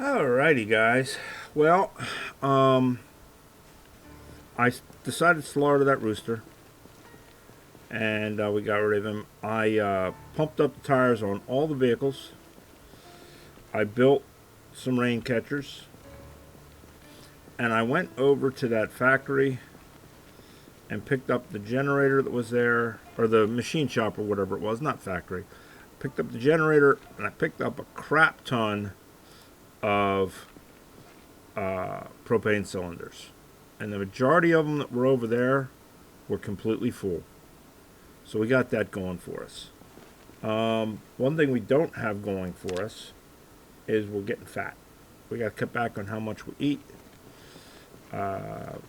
Alrighty, guys. Well, um, I decided to slaughter that rooster, and we got rid of him. I pumped up the tires on all the vehicles. I built some rain catchers, and I went over to that factory and picked up the generator that was there, or the machine shop, or whatever it was. Not factory. Picked up the generator, and I picked up a crap ton of propane cylinders, and the majority of them that were over there were completely full. So we got that going for us. One thing we don't have going for us is we're getting fat. We got to cut back on how much we eat. So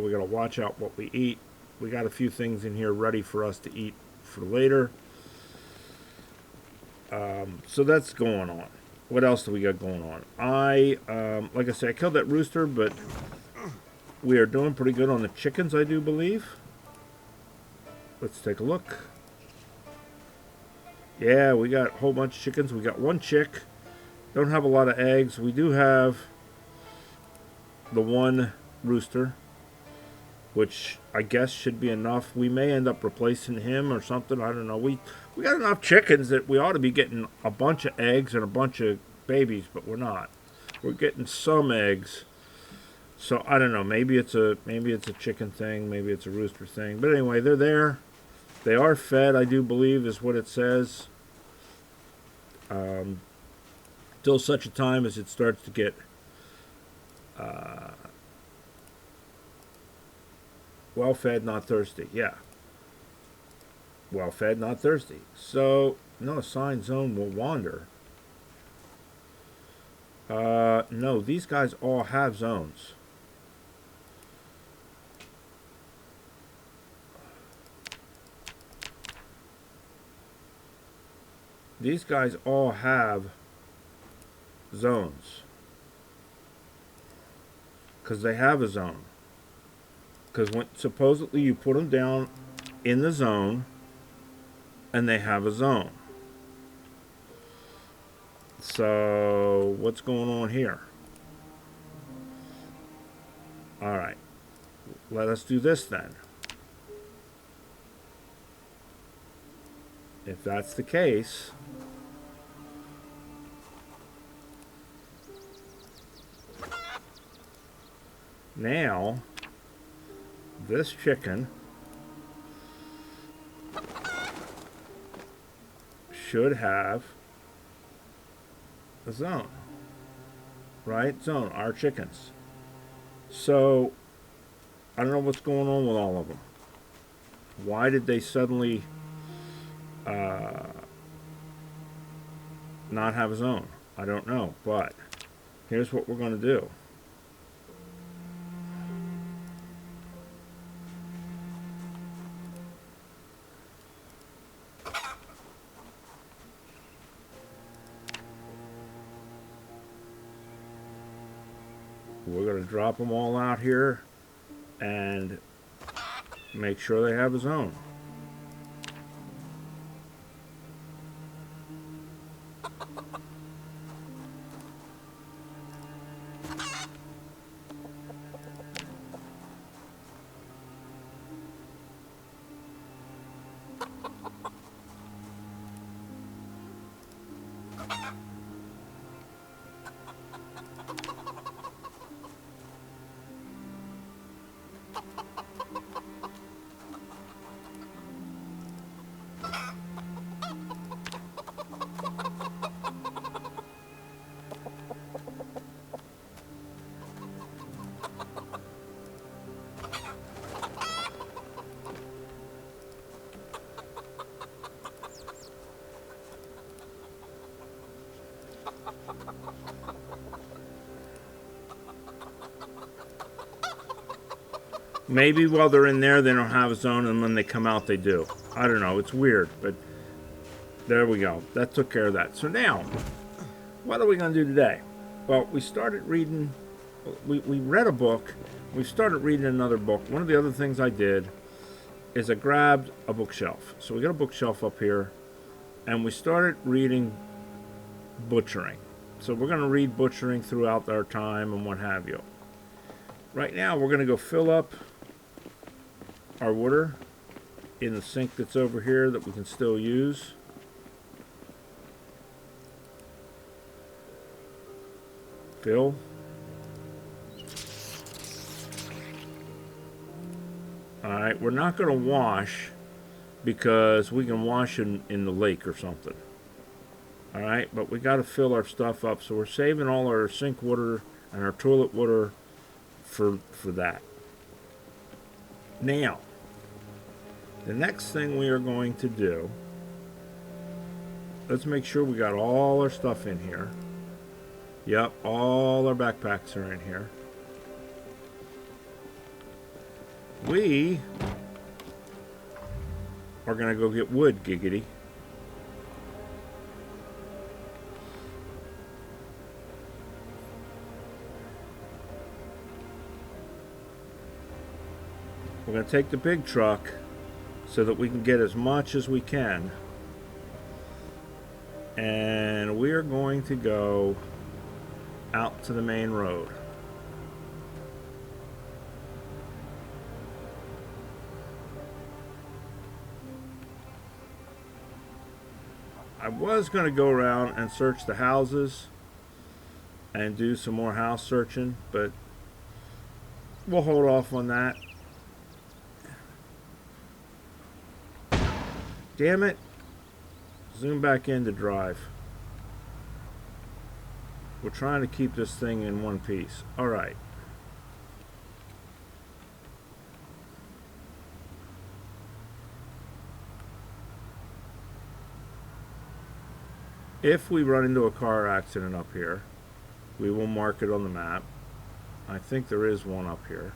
we got to watch out what we eat. We got a few things in here ready for us to eat for later. So that's going on. What else do we got going on? Like I said, I killed that rooster, but we are doing pretty good on the chickens, I do believe. Let's take a look. Yeah, we got a whole bunch of chickens. We got one chick. Don't have a lot of eggs. We do have the one rooster, which I guess should be enough. We may end up replacing him or something. I don't know. We got enough chickens that we ought to be getting a bunch of eggs and a bunch of babies, but we're not. We're getting some eggs. So I don't know. Maybe it's a chicken thing. Maybe it's a rooster thing. But anyway, they're there. They are fed, I do believe, is what it says. Till such a time as it starts to get well fed, not thirsty. Yeah. Well fed, not thirsty. So, no assigned zone will wander. No, these guys all have zones. These guys all have zones. Because they have a zone. Because when supposedly you put them down in the zone, and they have a zone. So, what's going on here? Alright. Let us do this then. If that's the case, now this chicken should have a zone. Right? Zone. Our chickens. So, I don't know what's going on with all of them. Why did they suddenly not have a zone? I don't know. But here's what we're going to do. We're going to drop them all out here and make sure they have a zone. Maybe while they're in there, they don't have a zone, and when they come out, they do. I don't know. It's weird, but there we go. That took care of that. So now, what are we going to do today? Well, we started reading. We read a book. We started reading another book. One of the other things I did is I grabbed a bookshelf. So we got a bookshelf up here, and we started reading butchering. So we're going to read butchering throughout our time and what have you. Right now we're going to go fill up our water in the sink that's over here that we can still use. Fill. Alright, we're not going to wash because we can wash in the lake or something. Alright, but we got to fill our stuff up, so we're saving all our sink water and our toilet water for that. Now, the next thing we are going to do, let's make sure we got all our stuff in here. Yep, all our backpacks are in here. We are going to go get wood, giggity. We're going to take the big truck so that we can get as much as we can. And we are going to go out to the main road. I was going to go around and search the houses and do some more house searching, but we'll hold off on that. Damn it. Zoom back in to drive. We're trying to keep this thing in one piece. Alright. If we run into a car accident up here, we will mark it on the map. I think there is one up here.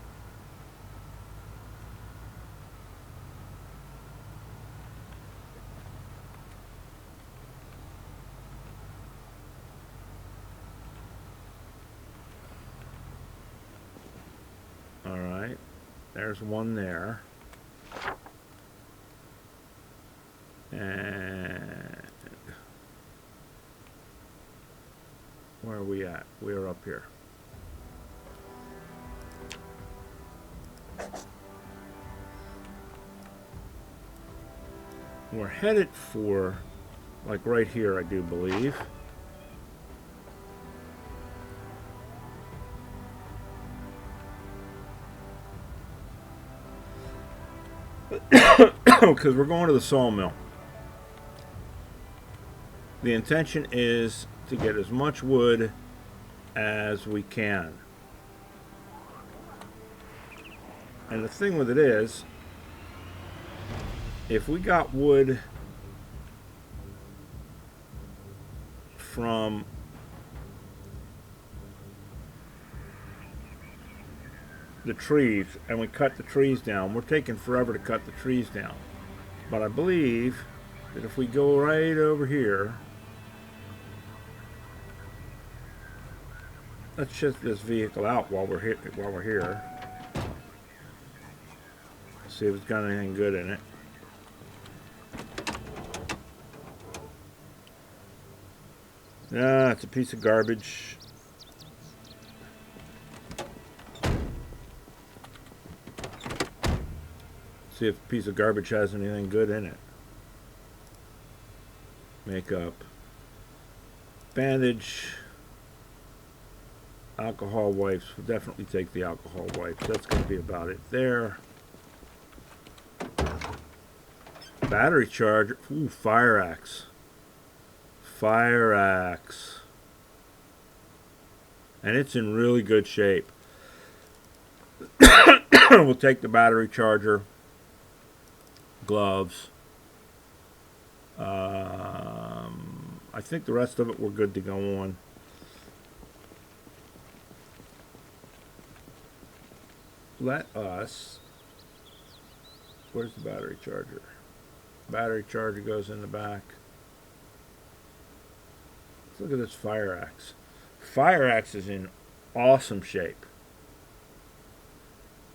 Alright, there's one there. And where are we at? We are up here. We're headed for, like right here, I do believe. Because we're going to the sawmill. The intention is to get as much wood as we can. And the thing with it is, if we got wood from the trees and we cut the trees down, we're taking forever to cut the trees down. But I believe that if we go right over here, let's shift this vehicle out while we're here. See if it's got anything good in it. Nah, it's a piece of garbage. See if a piece of garbage has anything good in it. Makeup. Bandage. Alcohol wipes. We'll definitely take the alcohol wipes. That's going to be about it there. Battery charger. Ooh, fire axe. Fire axe. And it's in really good shape. We'll take the battery charger. Gloves. I think the rest of it we're good to go on. Let us... Where's the battery charger? Battery charger goes in the back. Let's look at this fire axe. Fire axe is in awesome shape.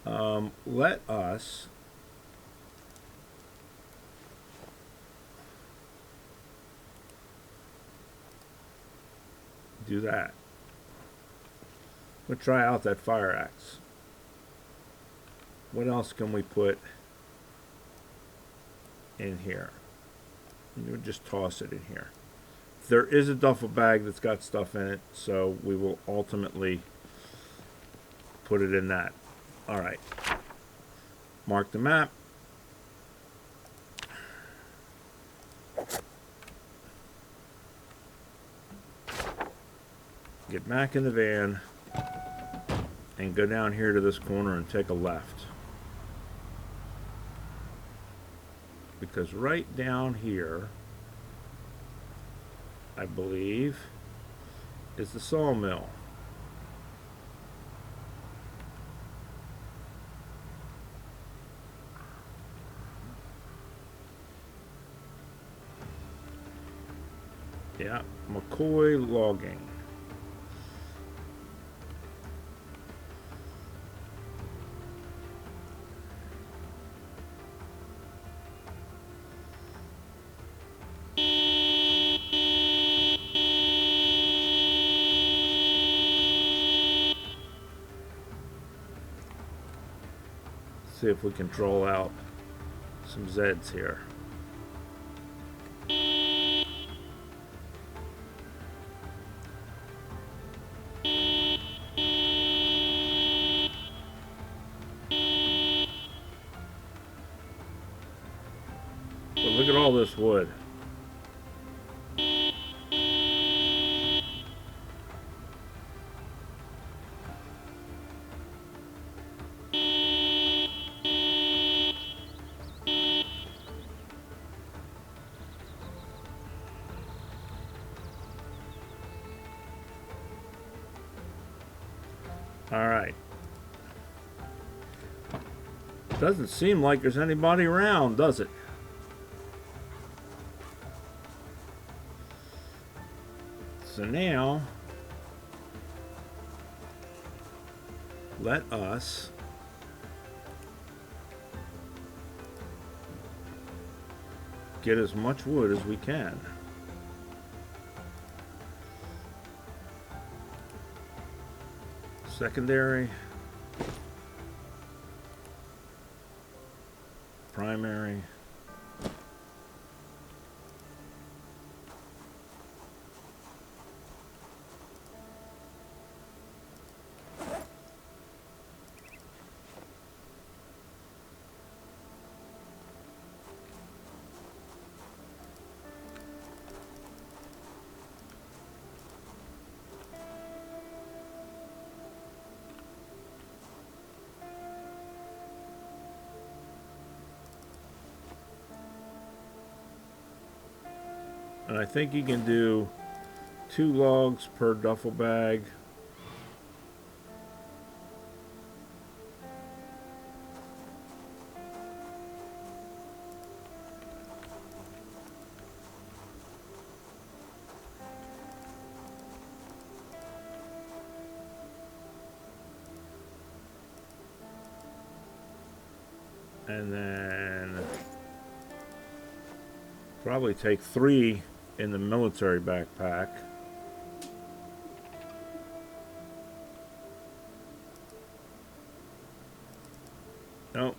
Let us... do that. We'll try out that fire axe. What else can we put in here? You would just toss it in here. There is a duffel bag that's got stuff in it, so we will ultimately put it in that. Alright. Mark the map. Get back in the van and go down here to this corner and take a left. Because right down here, I believe, is the sawmill. Yeah, McCoy Logging. See if we can troll out some Zeds here. But look at all this wood. Alright. Doesn't seem like there's anybody around, does it? So now, let us get as much wood as we can. Secondary, primary, and I think you can do 2 logs per duffel bag. And then probably take 3 in the military backpack. Nope.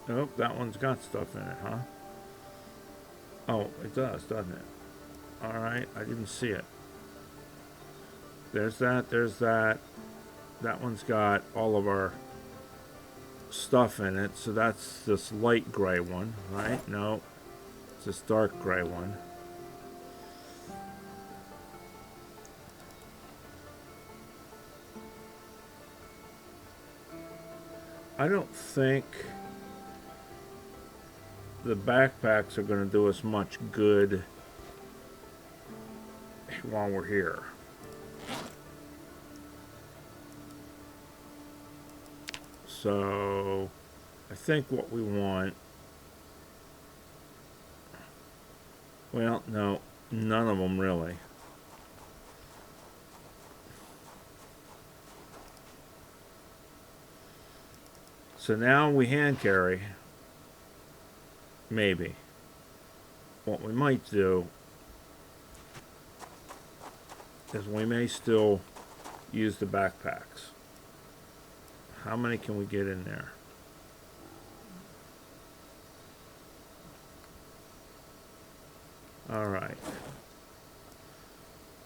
Nope, that one's got stuff in it, huh? Oh, it does, doesn't it? Alright, I didn't see it. There's that, there's that. That one's got all of our stuff in it, so that's this light gray one, right? No, it's this dark gray one. I don't think the backpacks are going to do us much good while we're here. So I think what we want, well, no, none of them really. So now we hand carry, maybe. What we might do is we may still use the backpacks. How many can we get in there? All right.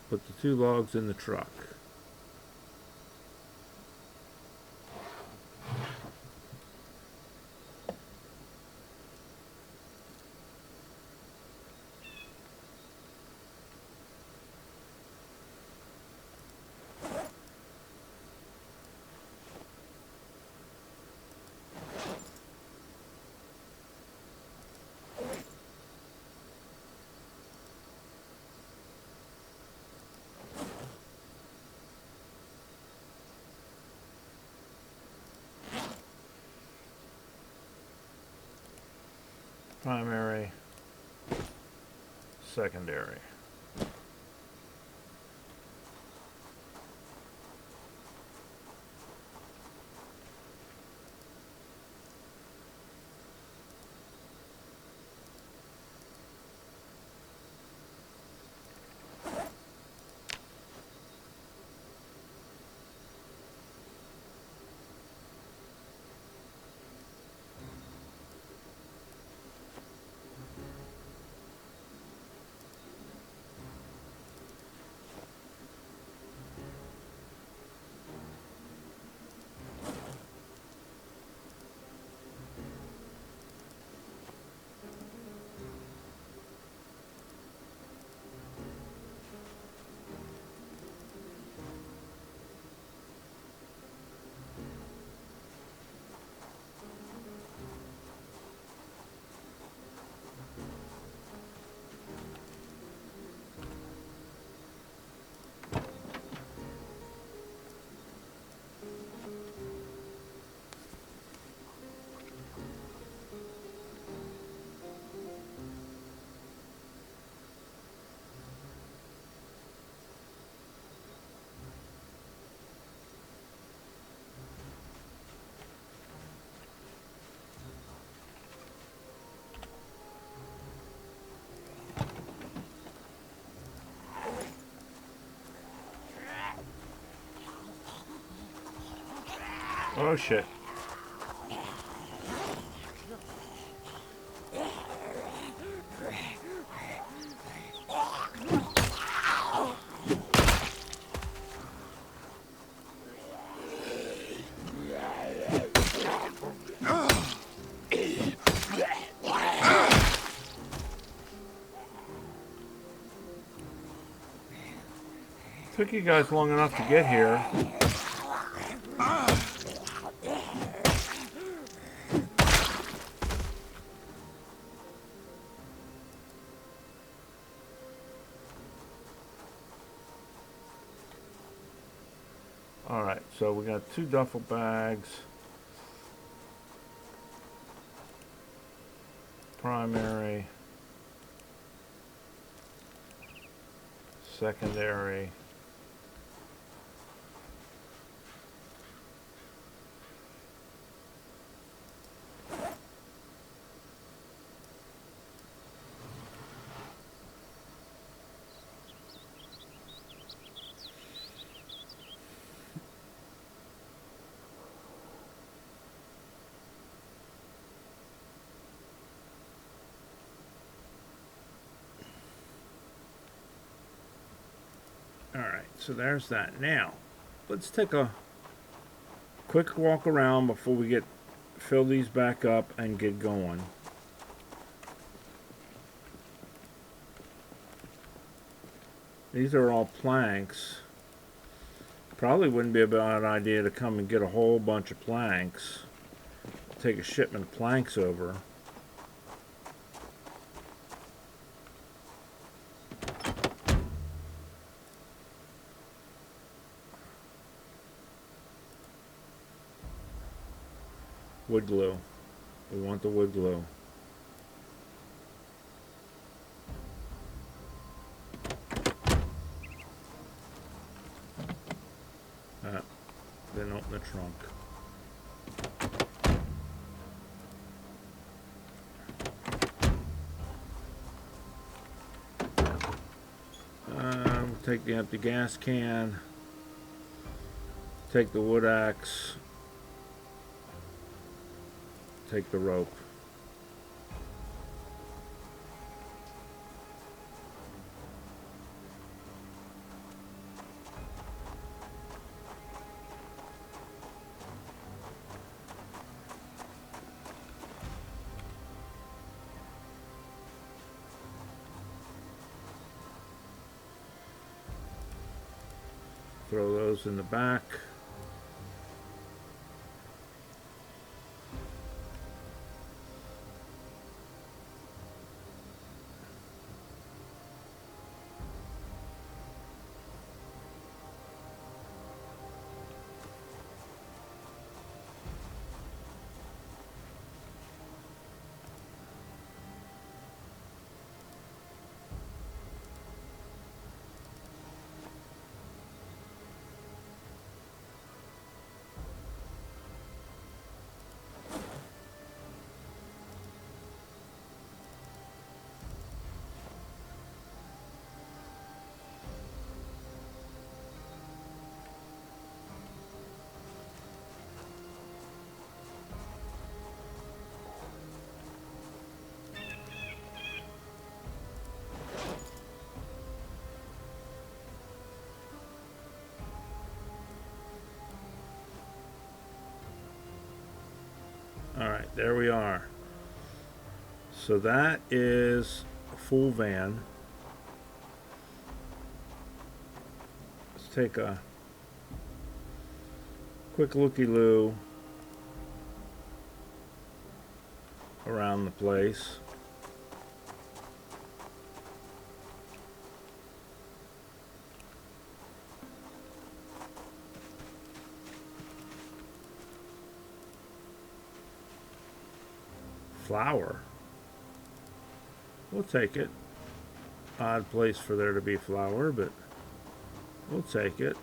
Put the 2 logs in the truck. Primary, secondary. Oh shit. Took you guys long enough to get here. Alright, so we got 2 duffel bags. Primary. Secondary. Alright, so there's that. Now, let's take a quick walk around before we fill these back up and get going. These are all planks. Probably wouldn't be a bad idea to come and get a whole bunch of planks. Take a shipment of planks over. Wood glue. We want the wood glue. Then open the trunk. We'll take the empty gas can. Take the wood axe. Take the rope. Throw those in the back. Alright, there we are. So that is a full van. Let's take a quick looky-loo around the place. Flour. We'll take it. Odd place for there to be flour, but we'll take it.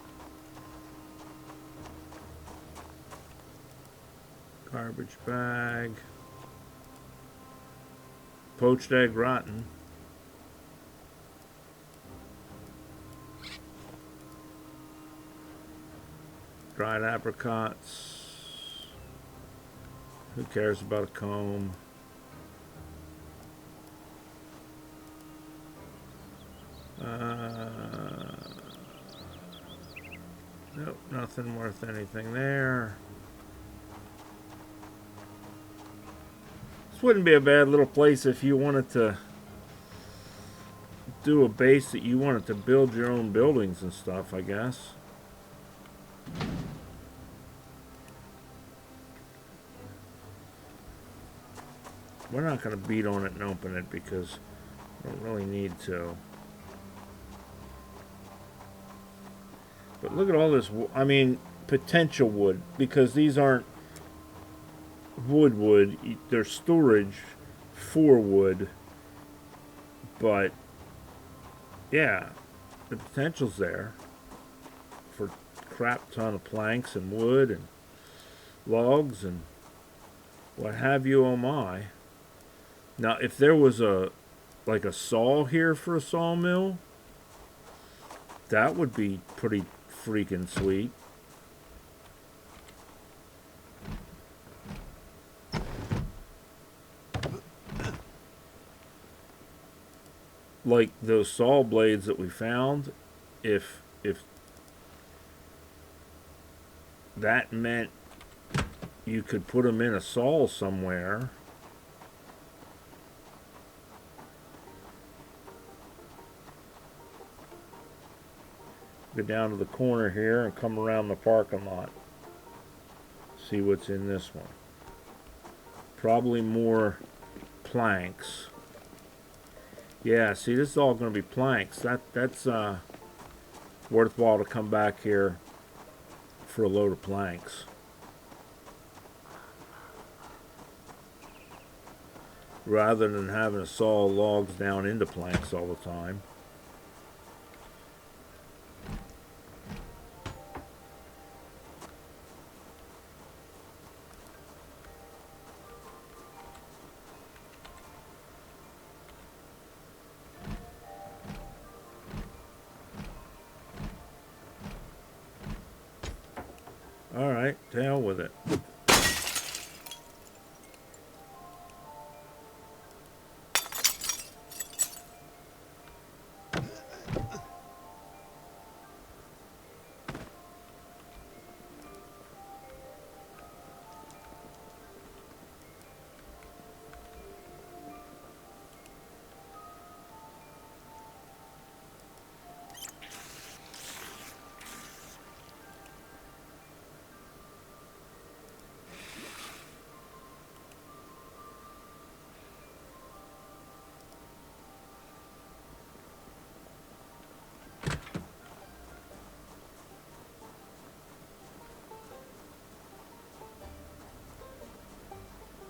Garbage bag. Poached egg rotten. Dried apricots. Who cares about a comb? Nope, nothing worth anything there. This wouldn't be a bad little place if you wanted to do a base that you wanted to build your own buildings and stuff, I guess. We're not going to beat on it and open it because we don't really need to. But look at all this, I mean, potential wood, because these aren't wood, they're storage for wood. But, yeah, the potential's there for a crap ton of planks and wood and logs and what have you, oh my. Now, if there was like a saw here for a sawmill, that would be pretty freaking sweet. Like those saw blades that we found, if that meant you could put them in a saw somewhere. Go down to the corner here and come around the parking lot. See what's in this one. Probably more planks. Yeah, see, this is all going to be planks. That's worthwhile to come back here for a load of planks. rather than having to saw logs down into planks all the time. Alright, to hell with it.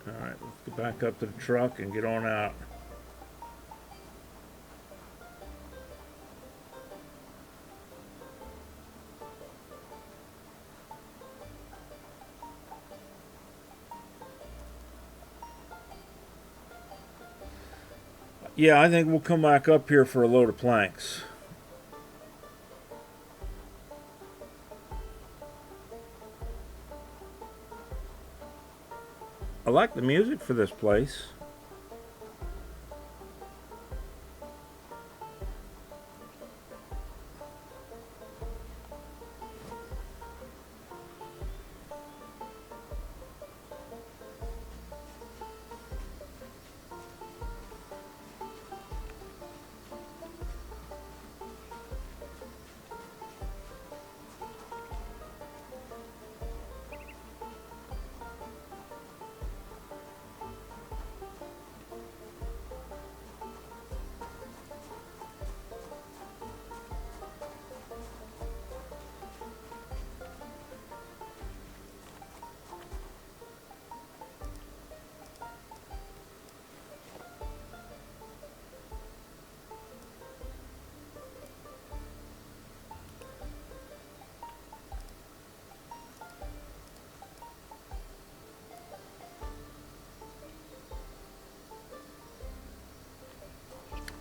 Alright, let's get back up to the truck and get on out. Yeah, I think we'll come back up here for a load of planks. I like the music for this place.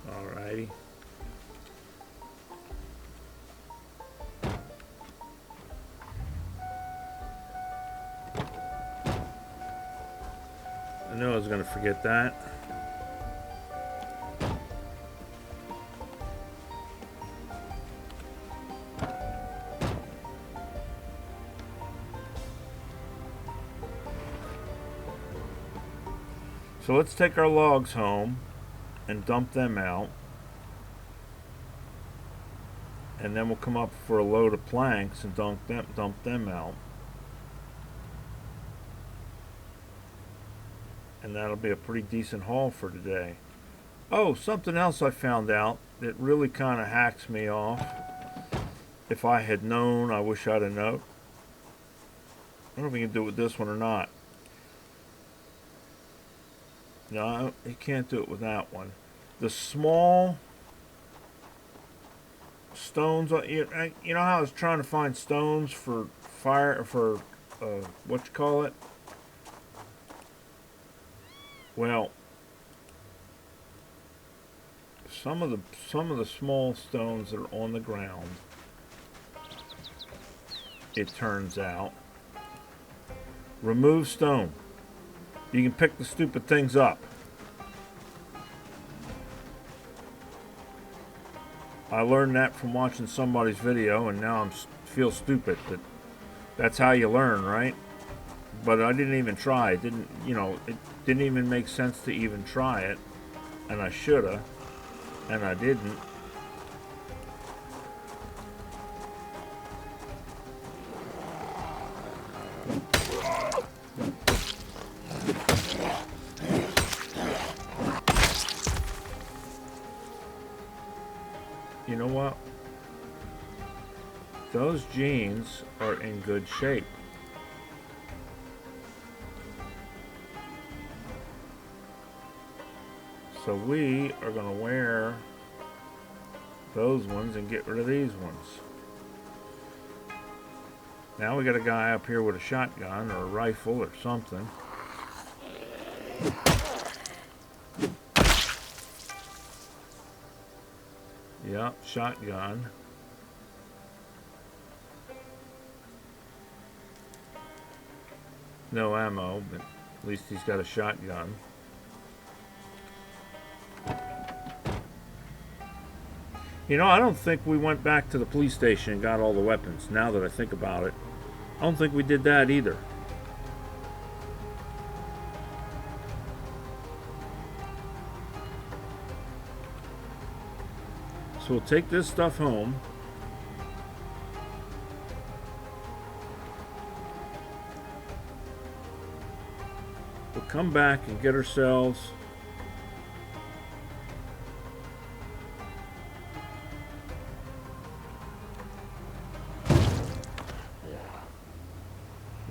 Alrighty. I knew I was going to forget that. So let's take our logs home and dump them out. And then we'll come up for a load of planks and dump them out. And that'll be a pretty decent haul for today. Oh, something else I found out that really kind of hacks me off. If I had known, I wish I'd have known. I don't know if we can do it with this one or not. No, you can't do it with that one. The small stones, you know how I was trying to find stones for fire, for what you call it? Well, some of the small stones that are on the ground, it turns out, remove stone. You can pick the stupid things up. I learned that from watching somebody's video, and now I feel stupid. That's how you learn, right? But I didn't even try. It didn't even make sense to even try it, and I shoulda, and I didn't. You know what? Those jeans are in good shape. So we are going to wear those ones and get rid of these ones. Now we got a guy up here with a shotgun or a rifle or something. Yep, shotgun. No ammo, but at least he's got a shotgun. You know, I don't think we went back to the police station and got all the weapons, now that I think about it. I don't think we did that either. So we'll take this stuff home. We'll come back and get ourselves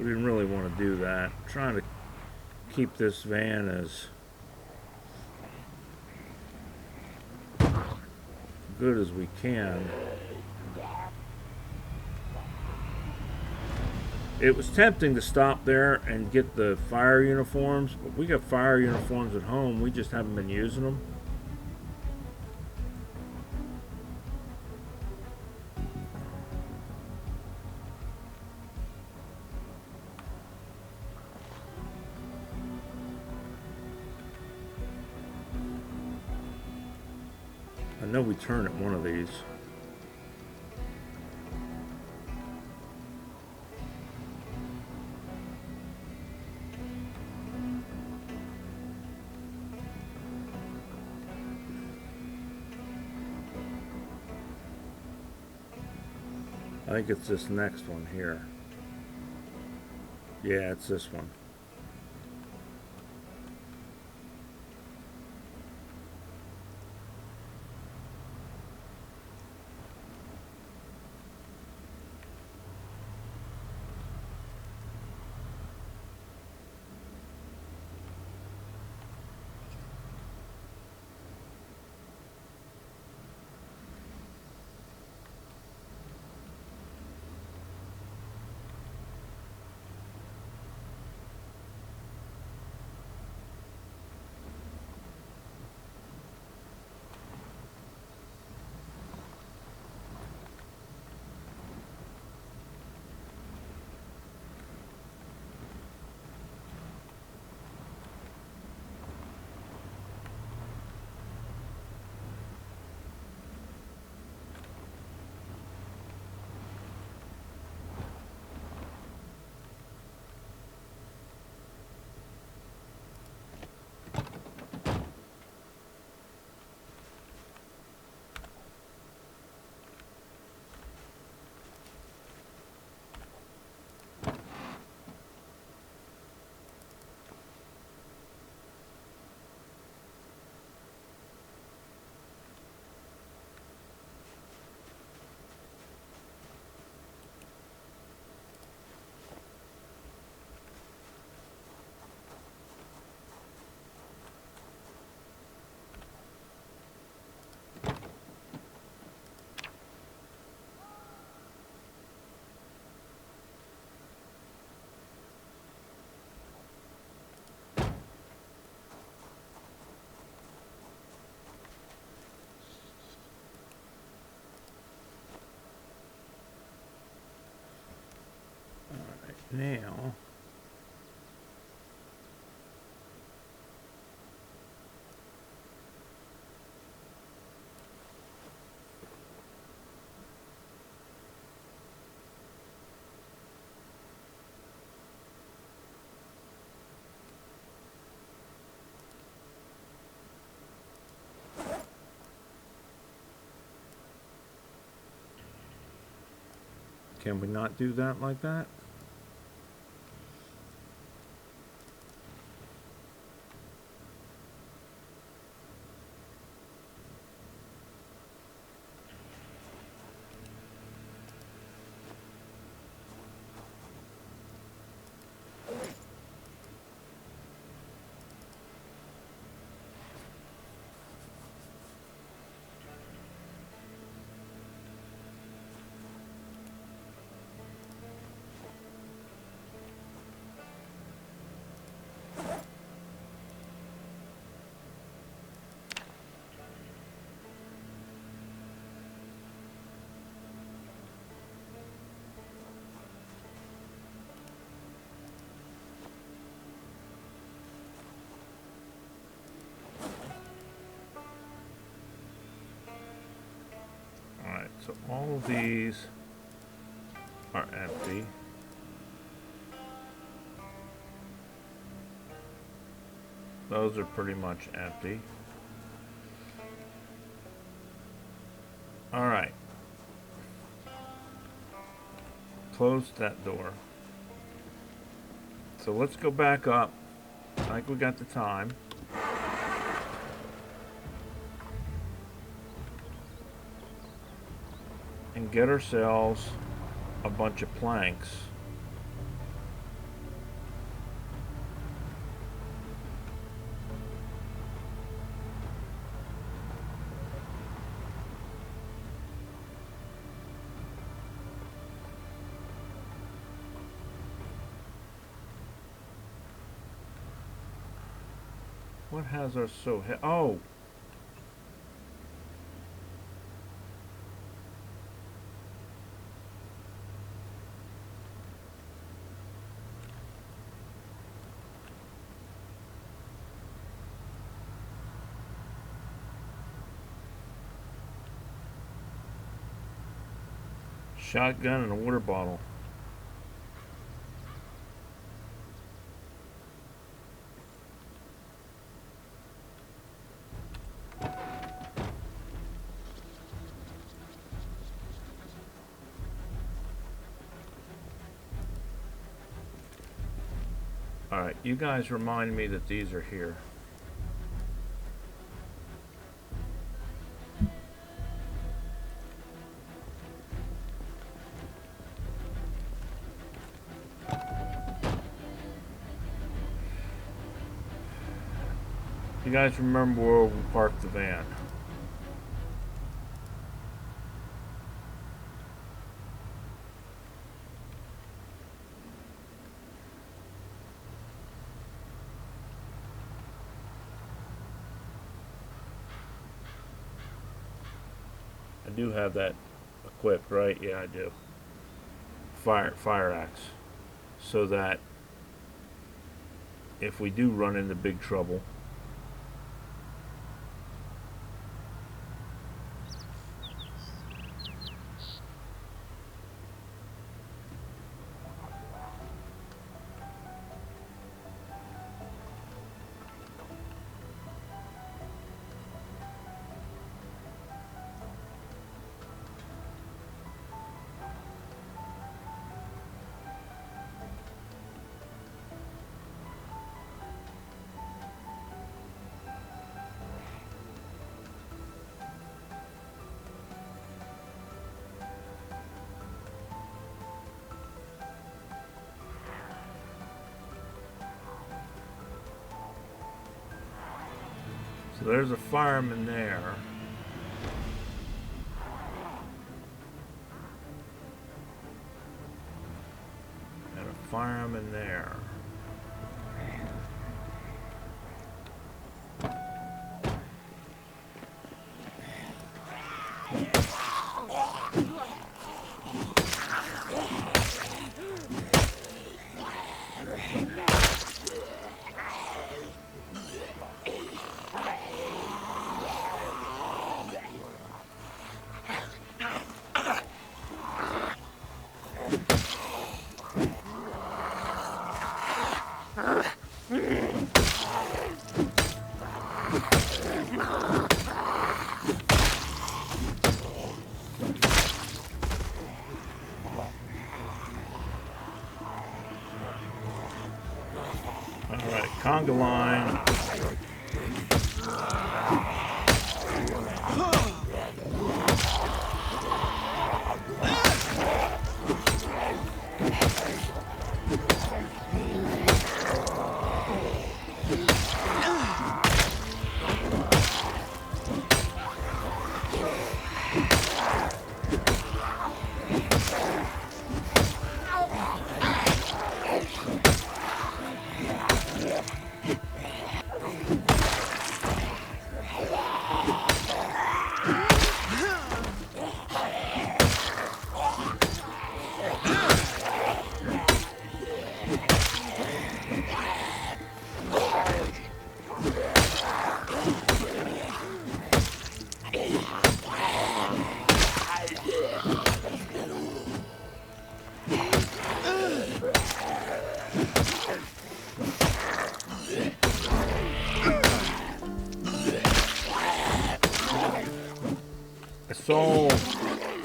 we didn't really want to do that. I'm trying to keep this van as good as we can. It was tempting to stop there and get the fire uniforms, but we got fire uniforms at home. We just haven't been using them. I know we turn at one of these. I think it's this next one here. Yeah, it's this one. Now, can we not do that like that? So all of these are empty. Those are pretty much empty. All right. Close that door. So let's go back up. I think we got the time. And get ourselves a bunch of planks. What has our so he- oh. Shotgun and a water bottle. Alright, you guys remind me that these are here. You guys remember where we parked the van? I do have that equipped, right? Yeah, I do. Fire axe. So that if we do run into big trouble, so there's a fireman there. And a fireman there. Alright, conga line.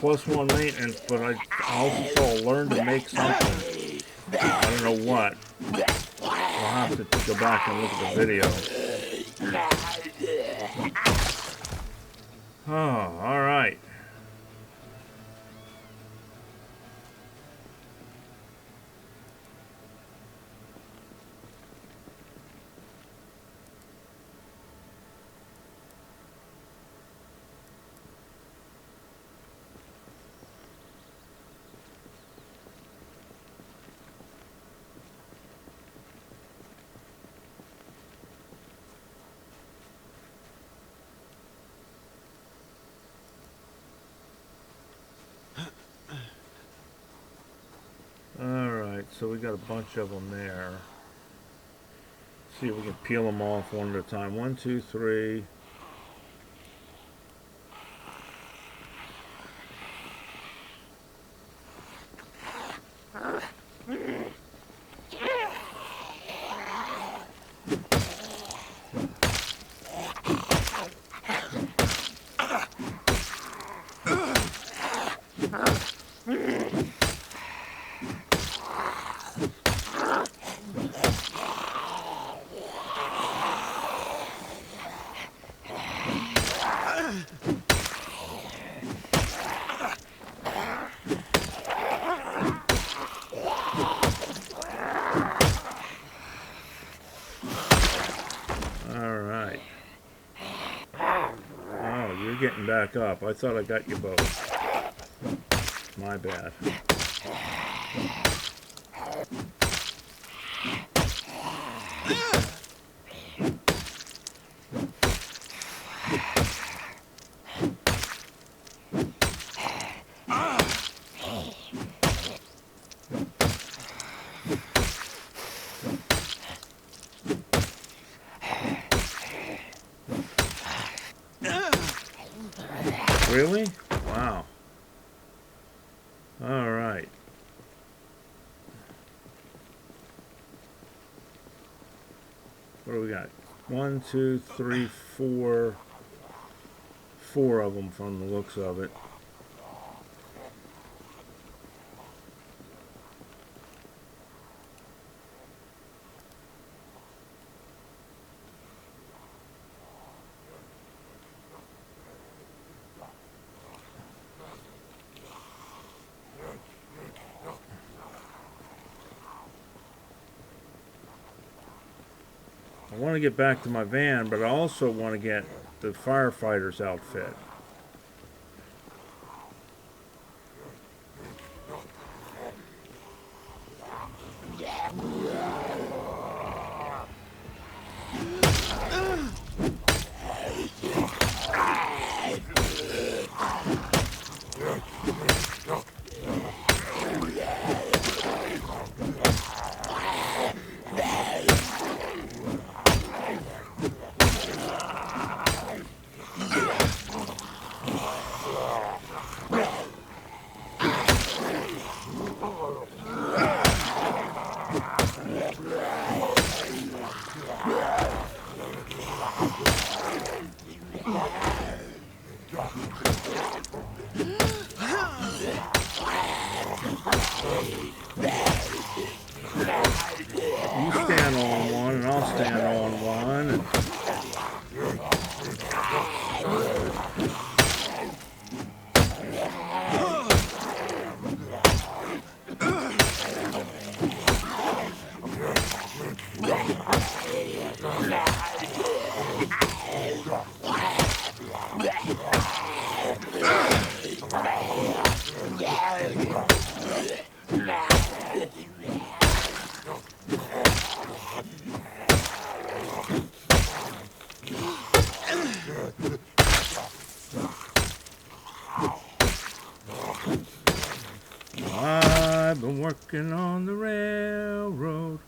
+1 maintenance, but I also saw learn to make something. I don't know what. I'll have to go back and look at the video. Oh, all right. Alright, so we got a bunch of them there. Let's see if we can peel them off one at a time. 1, 2, 3. Alright. Oh, you're getting back up. I thought I got you both. My bad. Really? Wow. All right. What do we got? 1, 2, 3, 4. 4 of them from the looks of it. I want to get back to my van, but I also want to get the firefighter's outfit. You stand on one, and I'll stand on one. And I've been working on the railroad.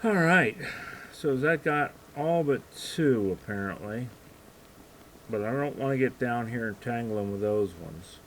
All right, so that got all but 2 apparently, but I don't want to get down here and tangling with those ones.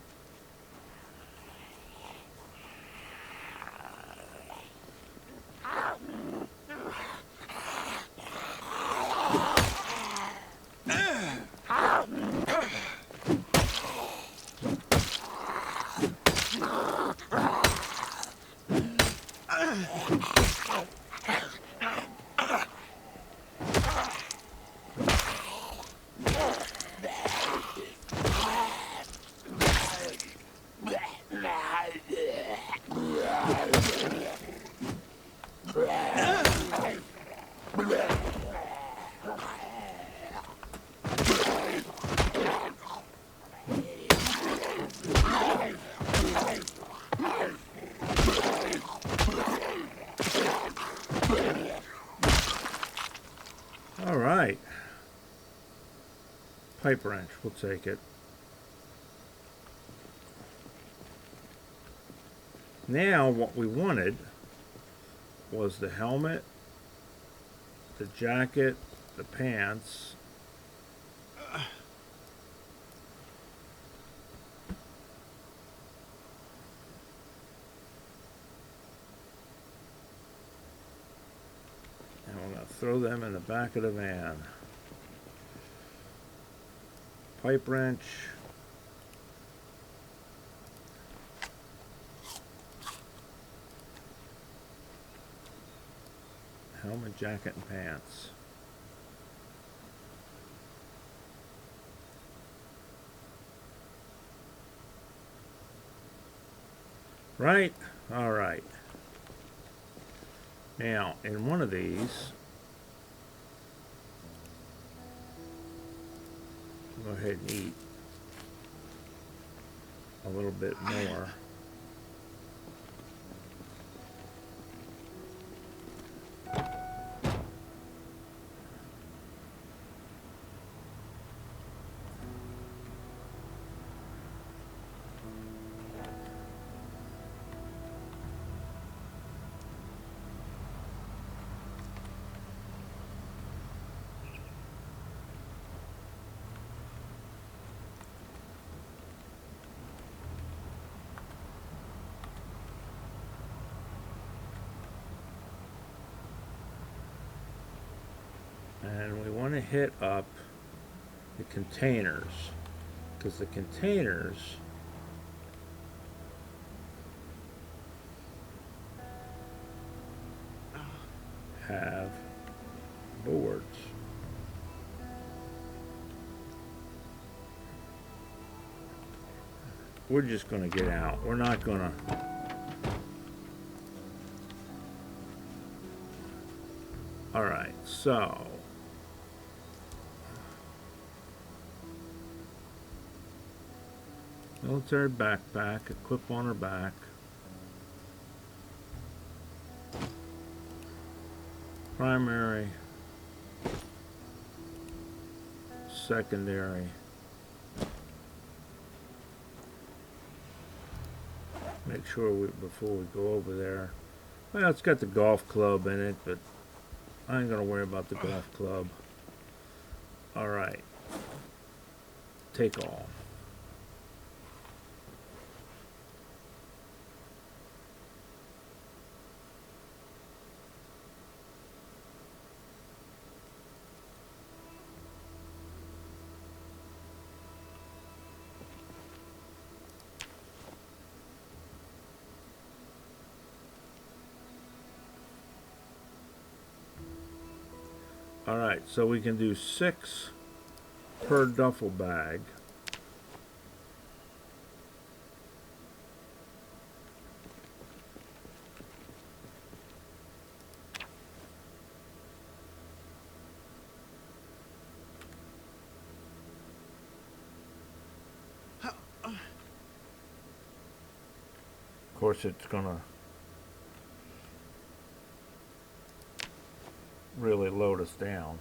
All right. Pipe wrench, we'll take it. Now what we wanted was the helmet, the jacket, the pants, and we're going to throw them in the back of the van. Pipe wrench, helmet, jacket, and pants. Right? All right. Now, in one of these, go ahead and eat a little bit more. And we want to hit up the containers, because the containers have boards. We're just going to get out. We're not going to... Alright, so... military backpack, equip on her back. Primary. Secondary. Make sure before we go over there. Well, it's got the golf club in it, but I ain't gonna worry about the golf club. Alright. Take all. Alright, so we can do 6 per duffel bag. Of course, it's gonna really load us down.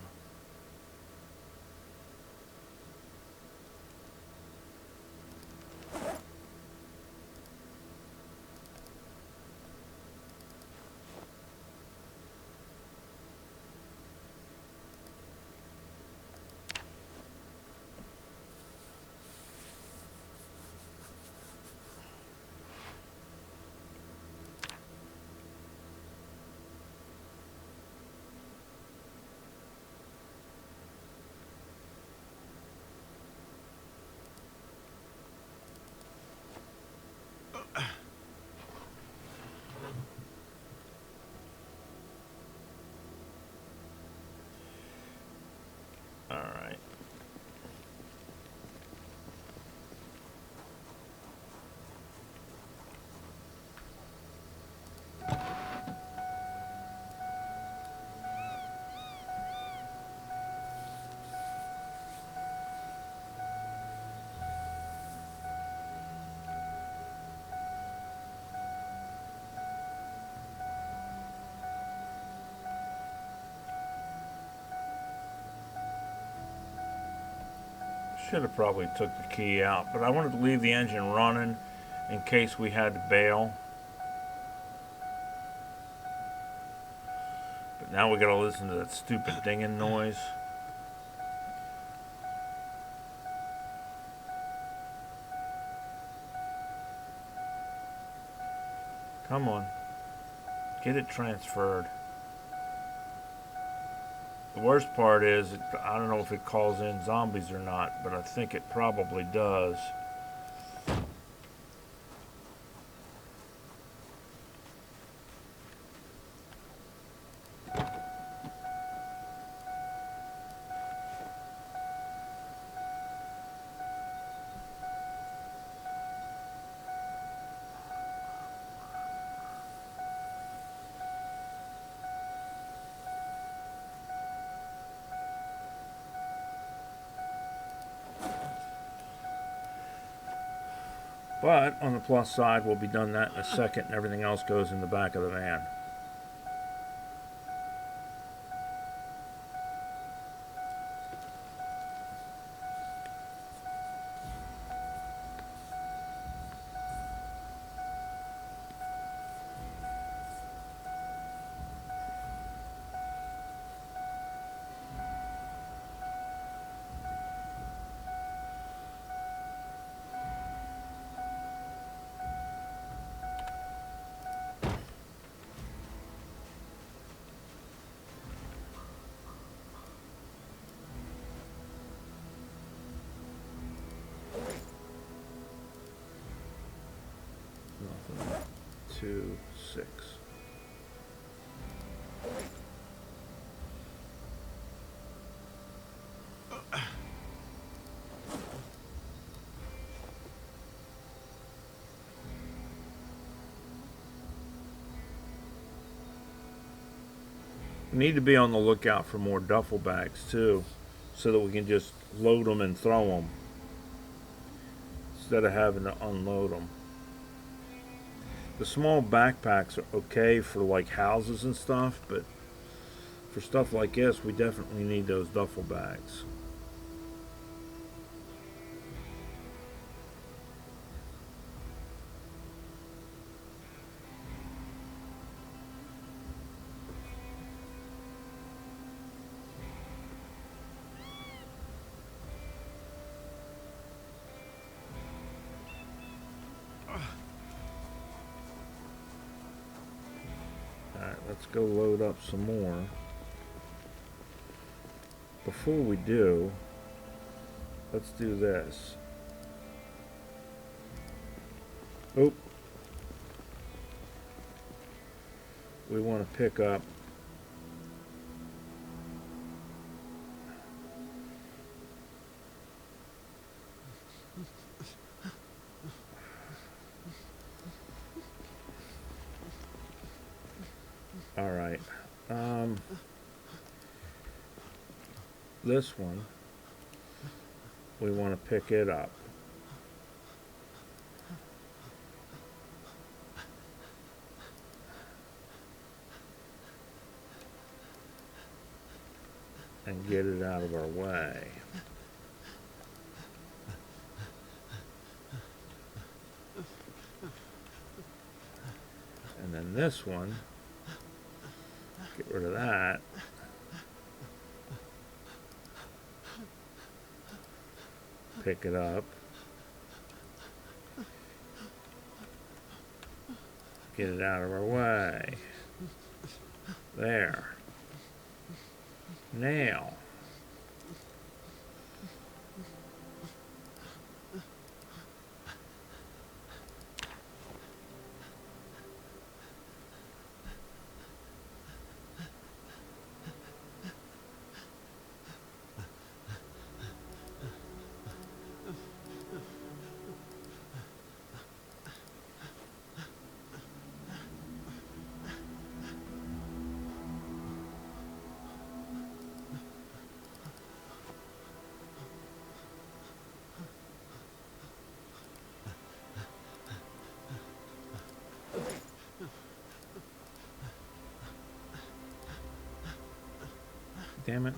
Should have probably took the key out, but I wanted to leave the engine running in case we had to bail. But now we gotta listen to that stupid dinging noise. Come on. Get it transferred. The worst part is, I don't know if it calls in zombies or not, but I think it probably does. But on the plus side, we'll be done that in a second, and everything else goes in the back of the van. Nothing. 2, 6. We need to be on the lookout for more duffel bags too, so that we can just load them and throw them instead of having to unload them. The small backpacks are okay for like houses and stuff, but for stuff like this, we definitely need those duffel bags. Alright, let's go load up some more. Before we do, let's do this. Oh. We want to pick up alright. This one, we want to pick it up. And get it out of our way. And then this one, get rid of that. Pick it up. Get it out of our way. There. Now. Damn it.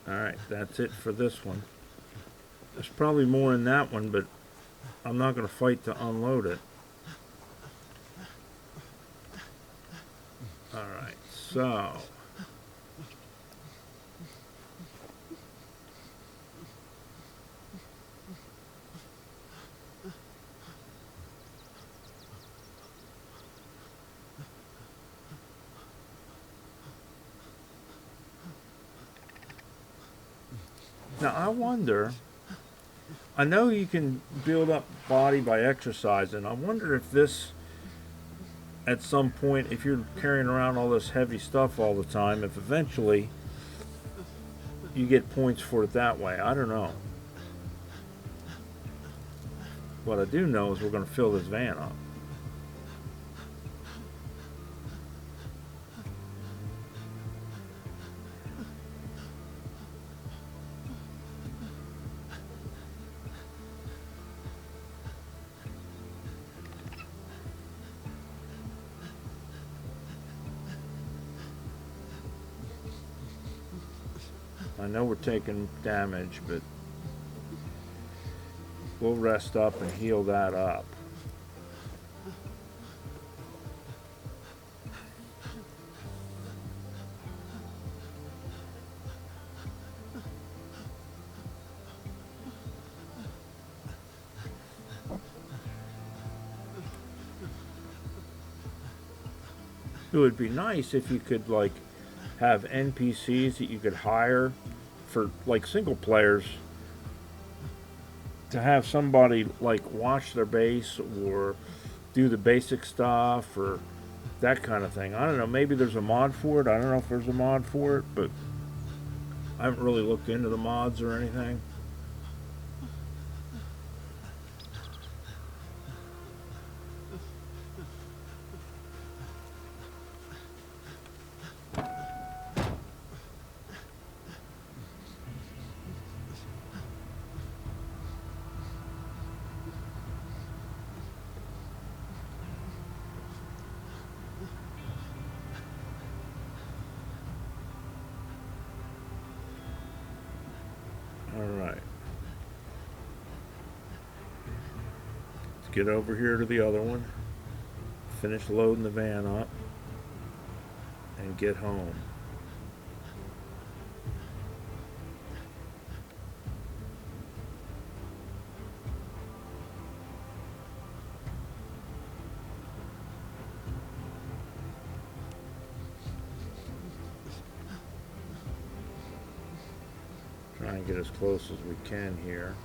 Alright, that's it for this one. There's probably more in that one, but I'm not going to fight to unload it. Alright, so... Now I wonder, I know you can build up body by exercising. I wonder if this, at some point, if you're carrying around all this heavy stuff all the time, if eventually you get points for it that way. I don't know. What I do know is we're going to fill this van up. I know we're taking damage, but we'll rest up and heal that up. It would be nice if you could, like, have NPCs that you could hire for, like, single players, to have somebody, like, watch their base or do the basic stuff or that kind of thing. I don't know, maybe there's a mod for it. I don't know if there's a mod for it, but I haven't really looked into the mods or anything. Alright. Let's get over here to the other one. Finish loading the van up. And get home. Try and get as close as we can here.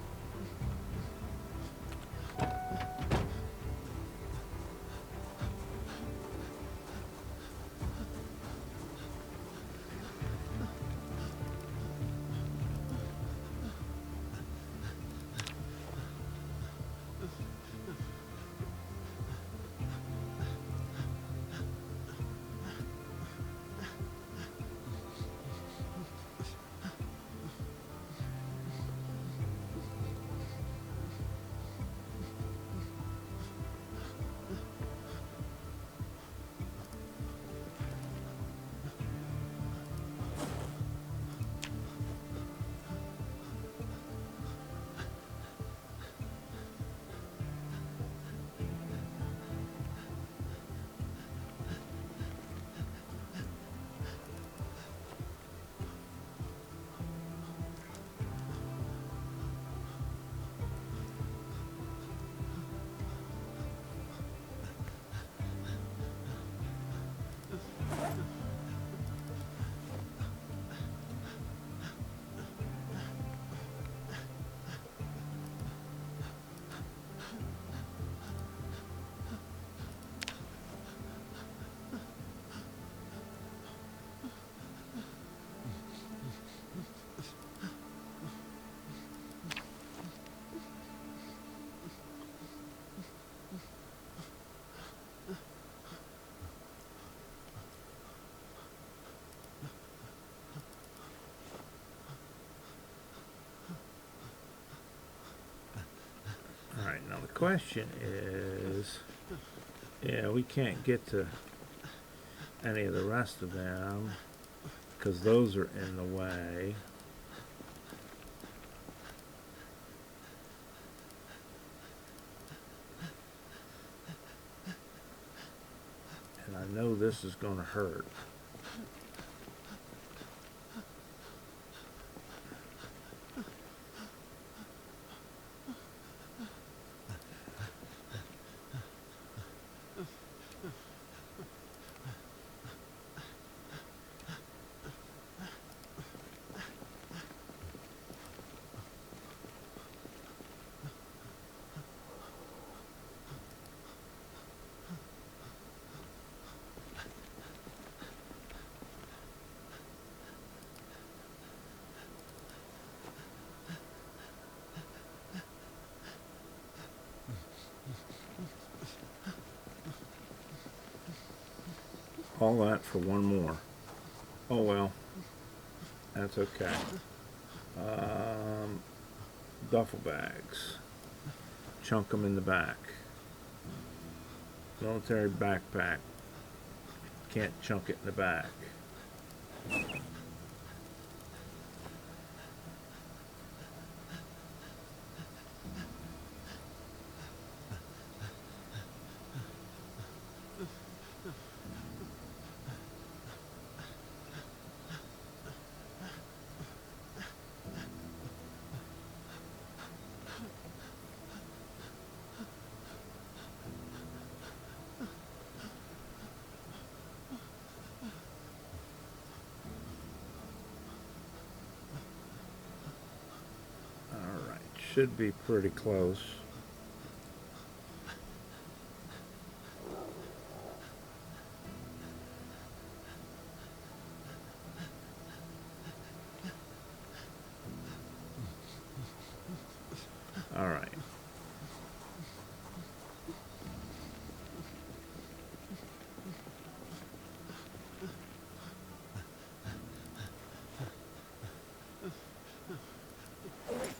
Alright, now the question is, yeah, we can't get to any of the rest of them because those are in the way. And I know this is going to hurt. All that for one more. Oh well, that's okay. Duffel bags. Chunk them in the back. Military backpack. Can't chunk it in the back. Should be pretty close. All right.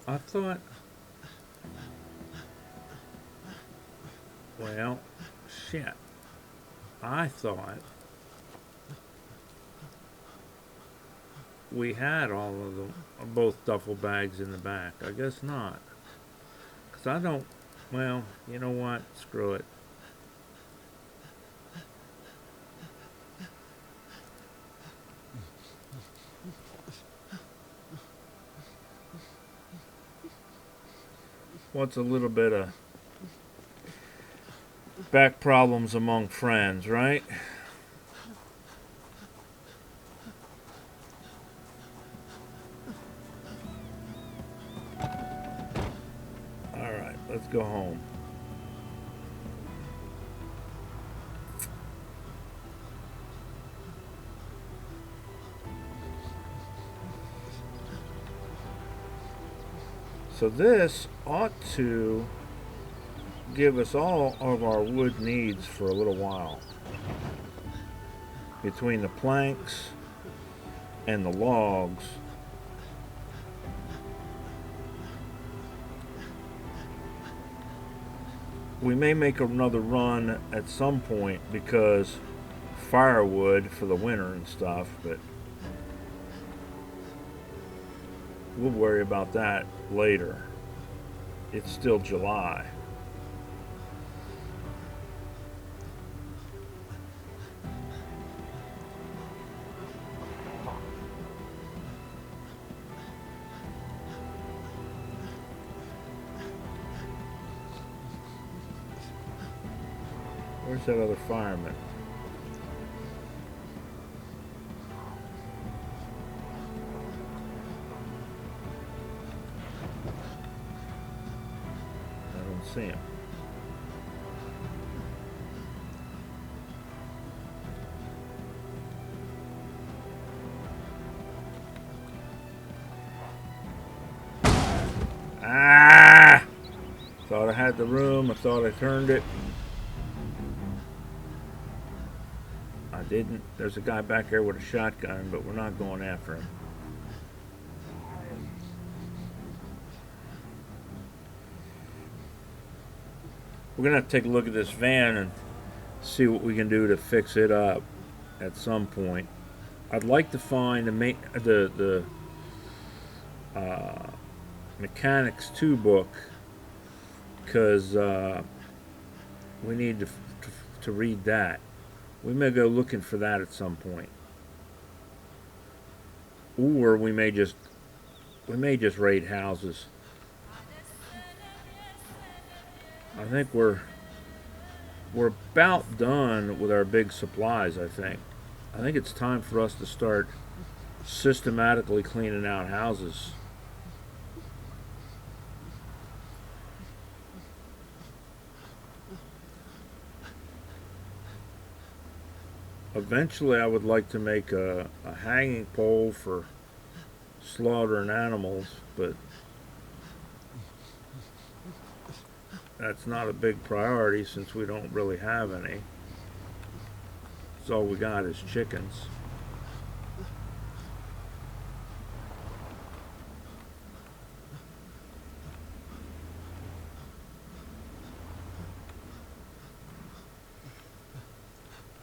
I thought, well, shit. I thought we had all of them, both duffel bags in the back. I guess not. Because I don't, well, you know what? Screw it. What's a little bit of back problems among friends, right? Alright, let's go home. So this ought to give us all of our wood needs for a little while. Between the planks and the logs, we may make another run at some point because firewood for the winter and stuff, but we'll worry about that later. It's still July. Where's that other fireman? I don't see him. Ah! Thought I had the room. I thought I turned it. I didn't. There's a guy back there with a shotgun, but we're not going after him. We're gonna have to take a look at this van and see what we can do to fix it up at some point. I'd like to find the Mechanics 2 book because we need to read that. We may go looking for that at some point. Or we may just raid houses. I think we're about done with our big supplies, I think. I think it's time for us to start systematically cleaning out houses. Eventually, I would like to make a hanging pole for slaughtering animals, but that's not a big priority since we don't really have any. So all we got is chickens.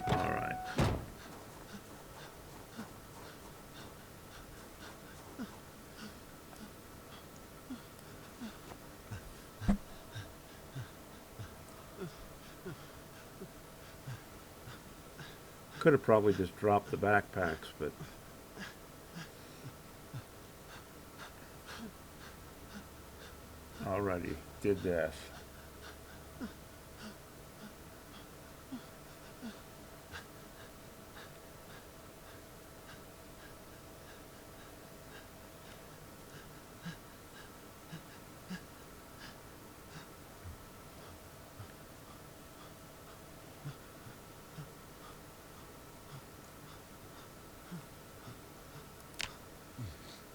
All right. Could have probably just dropped the backpacks, but alrighty, did that.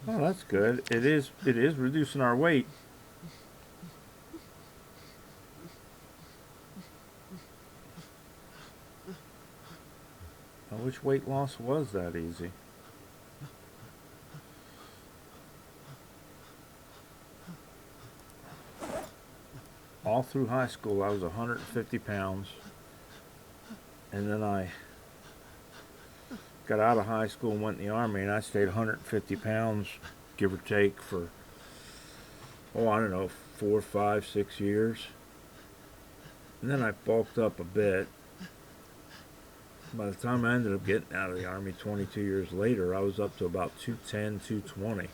Oh, that's good. It is reducing our weight. I wish weight loss was that easy. All through high school, I was 150 pounds. And then I got out of high school and went in the Army, and I stayed 150 pounds, give or take, for, oh, I don't know, 4, 5, 6 years. And then I bulked up a bit. By the time I ended up getting out of the Army 22 years later, I was up to about 210, 220.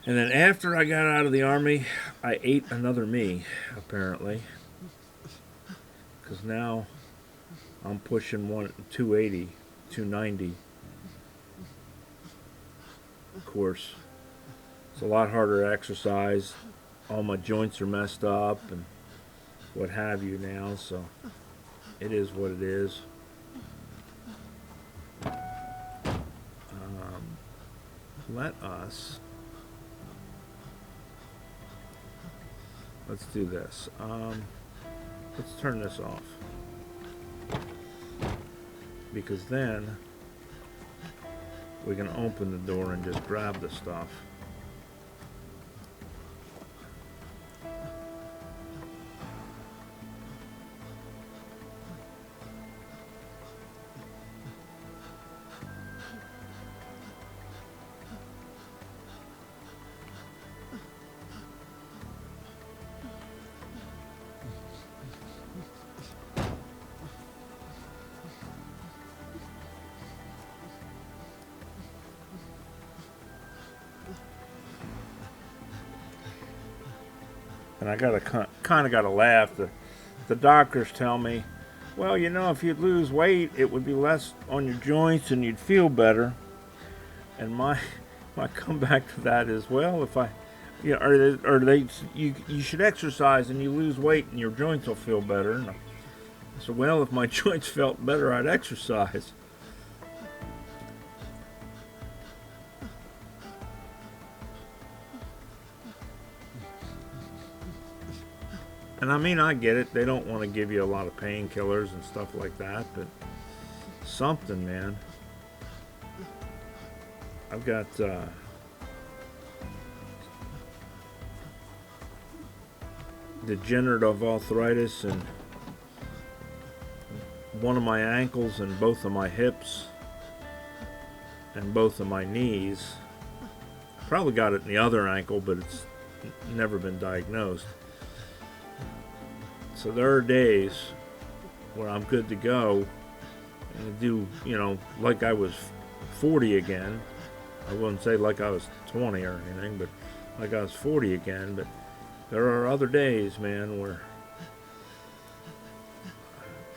And then after I got out of the Army, I ate another me, apparently. Because now I'm pushing 280, 290. Of course, it's a lot harder to exercise. All my joints are messed up and what have you now, so it is what it is. Let's do this. Let's turn this off. Because then we can open the door and just grab the stuff. And I kind of gotta laugh. The doctors tell me, well, you know, if you'd lose weight, it would be less on your joints and you'd feel better. And my comeback to that is, well, if I, you know, you should exercise and you lose weight and your joints will feel better. And I said, well, if my joints felt better, I'd exercise. And I mean, I get it. They don't want to give you a lot of painkillers and stuff like that, but something, man. I've got degenerative arthritis in one of my ankles and both of my hips and both of my knees. Probably got it in the other ankle, but it's never been diagnosed. So there are days where I'm good to go and do, you know, like I was 40 again. I wouldn't say like I was 20 or anything, but like I was 40 again. But there are other days, man, where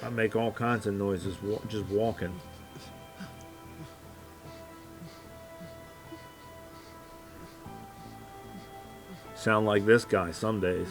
I make all kinds of noises just walking. Sound like this guy some days.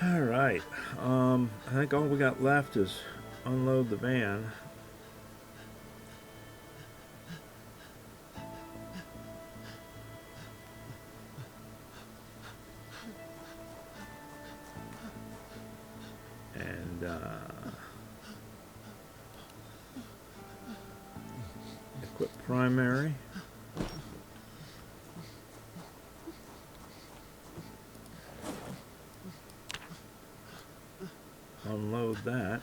All right. I think all we got left is unload the van. And equip primary. Unload that.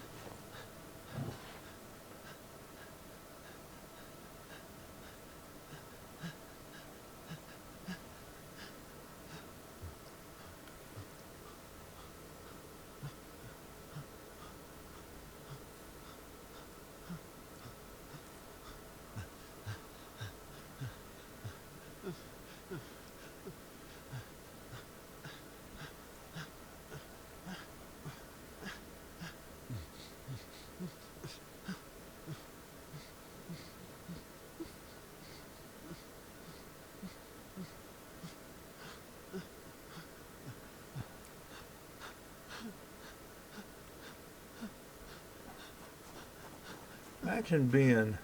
Imagine being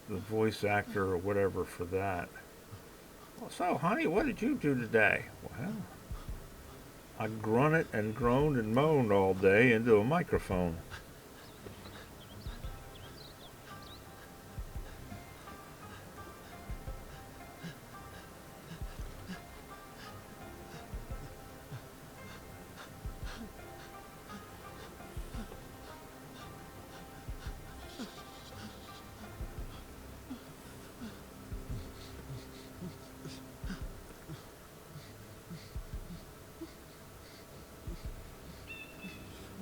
the voice actor or whatever for that. Well, so, honey, what did you do today? Well, I grunted and groaned and moaned all day into a microphone.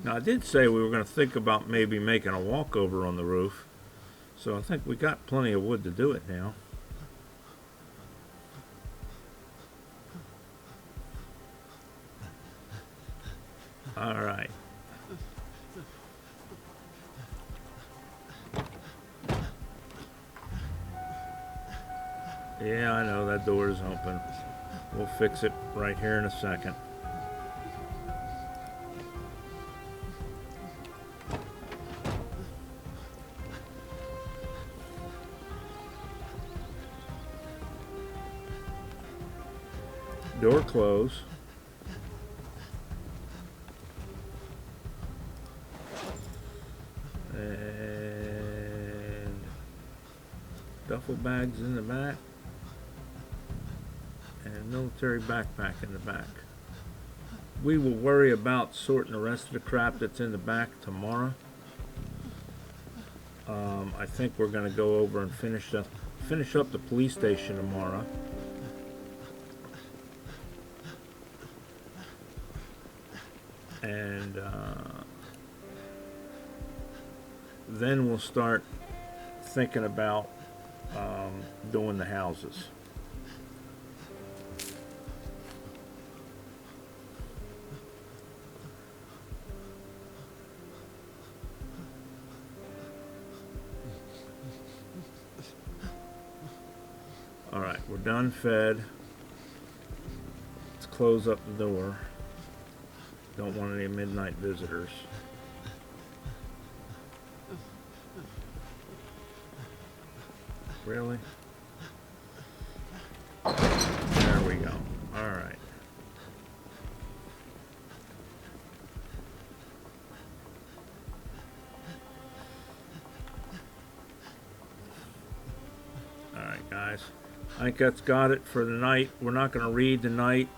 Now, I did say we were going to think about maybe making a walkover on the roof, so I think we got plenty of wood to do it now. All right. Yeah, I know that door is open. We'll fix it right here in a second. Door closed. And duffel bags in the back. And military backpack in the back. We will worry about sorting the rest of the crap that's in the back tomorrow. I think we're going to go over and finish up the police station tomorrow. And then we'll start thinking about doing the houses. All right, we're done fed. Let's close up the door. Don't want any midnight visitors. Really? There we go. All right. All right, guys. I think that's got it for the night. We're not going to read tonight.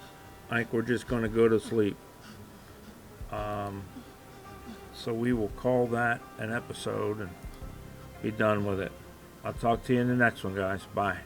I think we're just going to go to sleep. So we will call that an episode and be done with it. I'll talk to you in the next one, guys. Bye.